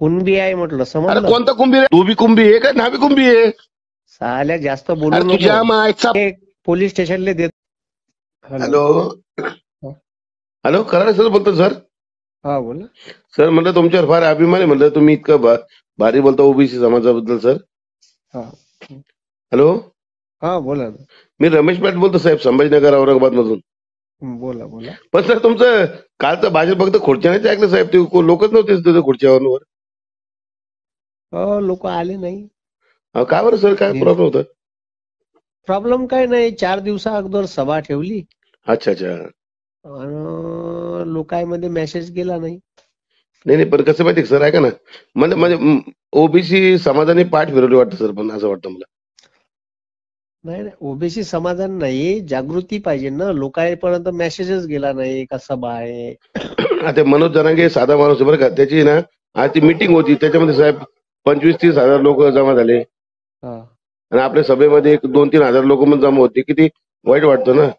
कुणबी आहे म्हटलं, अरे समजलं? कोणता कुंभी रे? तू बी कुंभी आहे का नाभी कुंभी आहे? साल्या जास्त बोलू अरे तुझ्या नको. मायचा. पोलीस स्टेशनला देत. Hello. Hello hello, Karad sir बोलतो सर. हा बोला. सर म्हणलं तुमच्यावर फार अभिमान आहे, म्हणलं तुम्ही इतकं भारी बोलता ओबीसी समाजाबद्दल सर. हा हॅलो, हा बोला ना. मी रमेश पाटील बोलतो साहेब, संभाजीनगर औरंगाबाद मधून. बोला बोला. पण सर तुमचं कालचं भाजप फक्त खुर्च्यानेच ऐकलं साहेब, ते लोकच नव्हते तिथे खुर्च्यावर. लोक आले नाही. का बरं सर, काय प्रॉब्लेम होता? प्रॉब्लेम काय नाही, 4 दिवसा अगोदर सभा ठेवली अच्छा अच्छा. आणि लोकांमध्ये मेसेज गेला नाही. नाही नाही, पण कसं माहिती सर, ऐका ना, म्हणजे ओबीसी समाजाने पाठ फिरवली वाटतं सर, पण असं वाटतं मला. नाही नाही, ओबीसी समाधान नाही, जागृती पाहिजे ना. लोकांपर्यंत मेसेजच गेला नाही का सभा आहे. आता मनोज जरांगे साधा माणूस आहे बरं का, त्याची ना आज ती मीटिंग होती, त्याच्यामध्ये साहेब 25-30 हजार लोक जमा झाले. आणि आपल्या सभेमध्ये 1-2-3 हजार लोक पण जमा होते. किती वाईट वाटतं ना.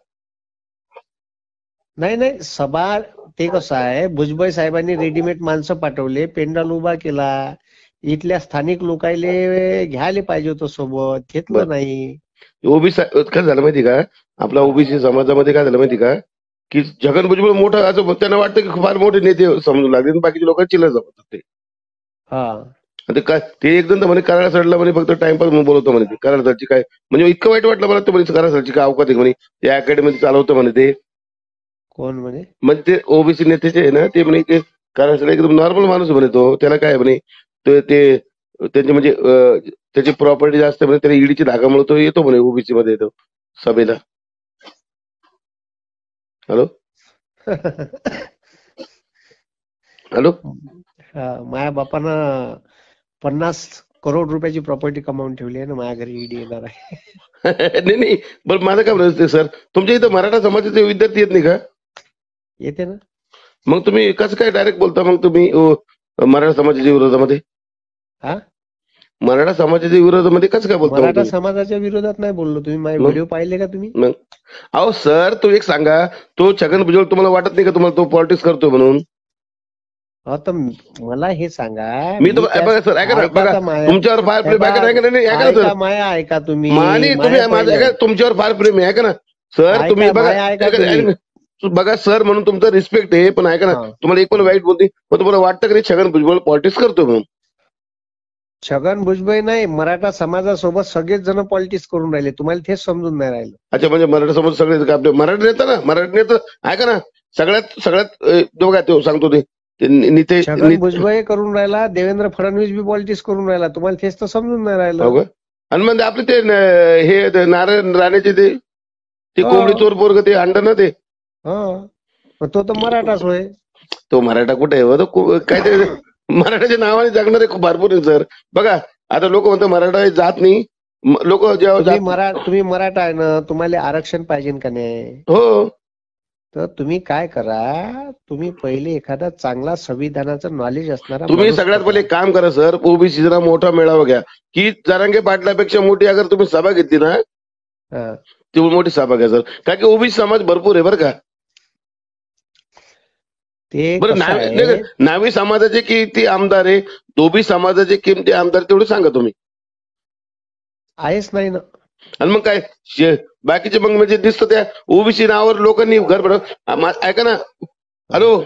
नाही नाही, सभा ते कसं आहे, भुजबळ साहेबांनी रेडीमेड माणसं पाठवले, पेंडाल उभा केला. इथल्या स्थानिक लोकांले घ्यायला पाहिजे होतं सोबत, घेतलं नाही. ओबीसी काय झालं माहिती का, आपला ओबीसी समाजामध्ये काय झालं माहिती का, की छगन भुजबळ मोठं असं त्यांना वाटतं की फार मोठे नेते समजून लागले, आणि बाकीचे लोक चिल्लर जमतात ते. ते काय, ते एक जण म्हणे कराड सरला म्हणे फक्त टाइमपास म्हणून बोलवतो म्हणे, ते कराड सरची काय म्हणजे इतकं वाईट वाटलं मला ते म्हणे, कराड सरची काय अवकात आहे म्हणे, ते अकॅडमी चालवतं म्हणे ते. कोण म्हणे? म्हणजे ते ओबीसी नेतेचे आहे ना, ते म्हणे ते कराड सर एकदम नॉर्मल माणूस म्हणे तो, त्याला काय म्हणे ते त्यांचे म्हणजे त्याची प्रॉपर्टी जास्त म्हणे, त्याला ईडीची धागामुळे तो येतो म्हणे ओबीसी मध्ये येतो सभेला. Hello hello. माझ्या बापानं 50 करोड रुपयाची प्रॉपर्टी कमावून ठेवली आहे ना, माझ्या घरी ईडी येणार आहे. नाही नाही, पण माझं काय म्हणायचं सर, तुमच्या इथं मराठा समाजाचे विद्यार्थी येत नाही का? येते ना. मग तुम्ही कसं काय डायरेक्ट बोलता मग तुम्ही मराठा समाजाच्या विरोधामध्ये? मराठा समाजाच्या विरोधामध्ये कसं काय बोलता? मराठा समाजाच्या विरोधात नाही बोललो. तुम्ही माझे व्हिडिओ पाहिले का तुम्ही? मग अहो सर, तो एक सांगा, तो छगन भुजबळ तुम्हाला वाटत नाही का तुम्हाला तो पॉलिटिक्स करतोय म्हणून? तर मला हे सांगा, मी तर बघा सर, ऐका ना, बघा तुमच्यावर फार प्रेम आहे का सर? माया ऐका तुम्ही, तुम्ही माझं ऐका, तुमच्यावर फार प्रेम आहे, ऐका ना सर, तुम्ही बघा बघा सर, म्हणून तुमचा रिस्पेक्ट आहे, पण ऐका ना, तुम्हाला एक पण वाईट बोलते, पण तुम्हाला वाटतं की छगन भुजबळ पॉलिटिक्स करतोय म्हणून? छगन भुजबळ नाही, मराठा समाजासोबत सगळेच जण पॉलिटिक्स करून राहिले, तुम्हाला तेच समजून नाही राहिलं. अच्छा, म्हणजे मराठा समाज सगळे आपले मराठी नेता ना, मराठी नेता ऐका ना, सगळ्यात बघा तो सांगतो ते नितेश छगन भुजबळ करून राहिला, देवेंद्र फडणवीस बी पॉलिटिक्स करून राहिला, तुम्हाला तेच तर समजून नाही राहिलं. आणि म्हणजे आपले ते हे नारायण राणेचे ते कोंबडी चोर पोरग ते अंड ना ते, तो तर मराठाच होय. तो मराठा कुठे आहे? काय ते मराठाच्या नावाने जगणारे खूप भरपूर आहे सर. बघा आता लोक म्हणतात मराठा जात नाही, लोक जेव्हा तुम्ही मराठा आहे ना, तुम्हाला आरक्षण पाहिजे का नाही? हो. तर तुम्ही काय करा, तुम्ही पहिले एखादा चांगला संविधानाचं नॉलेज असणारा, तुम्ही सगळ्यात पहिले काम करा सर, ओबीसी जरा मोठा मेळावा घ्या, की जरांगे पाटलापेक्षा मोठी अगर तुम्ही सभा घेतली ना, ती मोठी सभा घ्या सर, कारण की ओबीसी समाज भरपूर आहे बरं का. बरं, नावी समाजाचे किती आमदार आहे, ओबीसी समाजाचे किती आमदार तेवढे सांगा तुम्ही. आहेच नाही ना. आणि मग काय बाकीचे मग म्हणजे दिसतं त्या ओबीसी नावावर लोकांनी घर बनव. ऐका ना, हॅलो,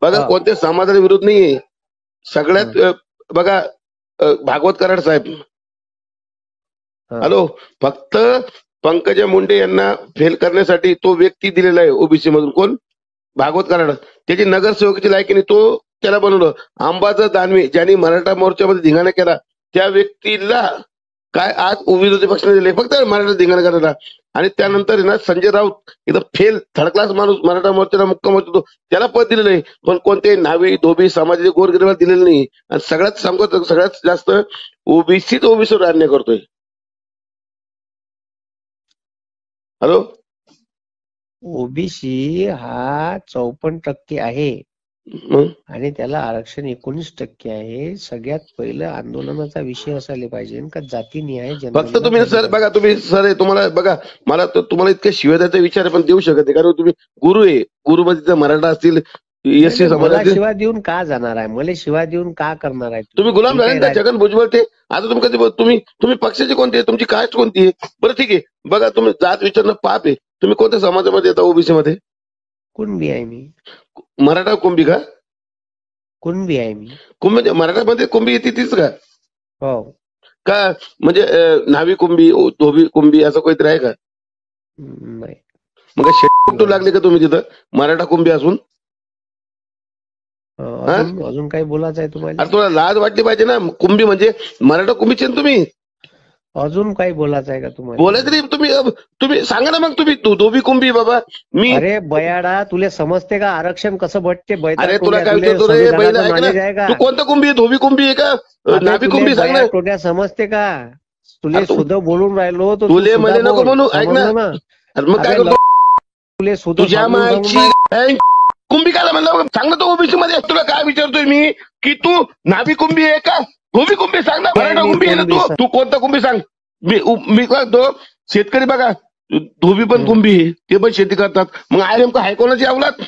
बघा कोणत्या समाजाच्या विरोध नाहीये, सगळ्यात बघा भागवत कराड साहेब, हॅलो, फक्त पंकजा मुंडे यांना फेल करण्यासाठी तो व्यक्ती दिलेला आहे ओबीसी मधून. कोण? भागवत कराड. त्याची नगरसेवकाची लायकीने तो त्याला बनवलं. अंबादास दानवे ज्यांनी मराठा मोर्चामध्ये धिंगाणा केला, त्या व्यक्तीला काय आज विरोधी पक्षाने दिले फक्त मराठा धिंगाणा करायला. आणि त्यानंतर ना संजय राऊत इथं फेल थर्ड क्लास माणूस, मराठा मोर्चाला मुक्का मोर्चा होतो, त्याला पद दिलेलं आहे, पण कोणते नावी धोबी समाजाचे गोरगरिबाला दिलेलं नाही. आणि सगळ्यात सांगतो, सगळ्यात जास्त ओबीसीवर अन्याय करतोय. हॅलो, ओबीसी हा 54% आहे आणि त्याला आरक्षण 19% आहे. सगळ्यात पहिलं आंदोलनाचा विषय असायला पाहिजे का जाती न्याय. फक्त तुम्ही सर बघा, तुम्ही सर तुम्हाला बघा, मला तुम्हाला इतक्या शिव्या द्यायचा विचार पण देऊ शकत नाही, कारण तुम्ही गुरु आहे. गुरुमध्ये मराठा असतील, एससी मला समाजातील शिवा देऊन का जाणार आहे? मला शिवा देऊन का करणार आहे तुम्ही गुलाम मी झाले काही ना छगन भुजबळ ते. आता तुम्ही कधी तुम्ही पक्षाचे कोणते आहे? तुमची कास्ट कोणती आहे? बरं ठीक आहे, बघा तुम्ही जात विचारणं पाप आहे. तुम्ही कोणत्या समाजामध्ये येता ओबीसी मध्ये? कुणबी आहे मी. मराठा कुंभी का? कुणबी आहे मी. कुंभी मराठामध्ये कुंभी येते तीच का? हो. का म्हणजे न्हावी कुंभी, धोबी कुंभी असं काहीतरी आहे का? नाही. मग शेटू लागले का तुम्ही तिथं मराठा कुंभी असून? अजून काही बोलायचं आहे तुम्हाला? अरे तुला लाज वाटली पाहिजे ना. कुंभी म्हणजे मराठा कुंभीचे आहे ना तुम्ही. अजून काही बोलायचं आहे का तुम्हाला? बोलायचं नाही. तुम्ही सांगा ना मग. तुम्ही धोबी कुंभी बाबा. मी अरे बयाडा, तुला समजते का आरक्षण कसं भेटते? अरे तुला काय विचारतो रे बैल, ऐक ना. तू कोणता कुंभी आहे? धोबी कुंभी आहे का नाभी कुंभी? सांग ना. टोट्या समजते का? तुले अरे तू- सुद्धा बोलून राहिलो तर तुले म्हणे नको म्हणू. ऐक ना. अरे मग काय करतो? तुले सुद्धा तुझ्या मायची कुंभी काय म्हणलं? सांग ना. तो ओबीसी मध्ये तुला काय विचारतोय मी की तू नाभी कुंभी आहे का धोबी कुंभी? सांग ना. मराठा कुंभी आहे ना तू? तू कोणता कुंभी सांग. मी काय तो शेतकरी बघा, धोबी पण कुंभी आहे, ते पण शेती करतात. मग आहे नेमकं आहे कोणाची अवलाद?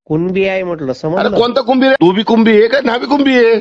कुणबी आहे म्हटलं, अरे समजलं? कोणता कुंभी रे? धोबी कुंभी आहे का नाभी कुंभी आहे?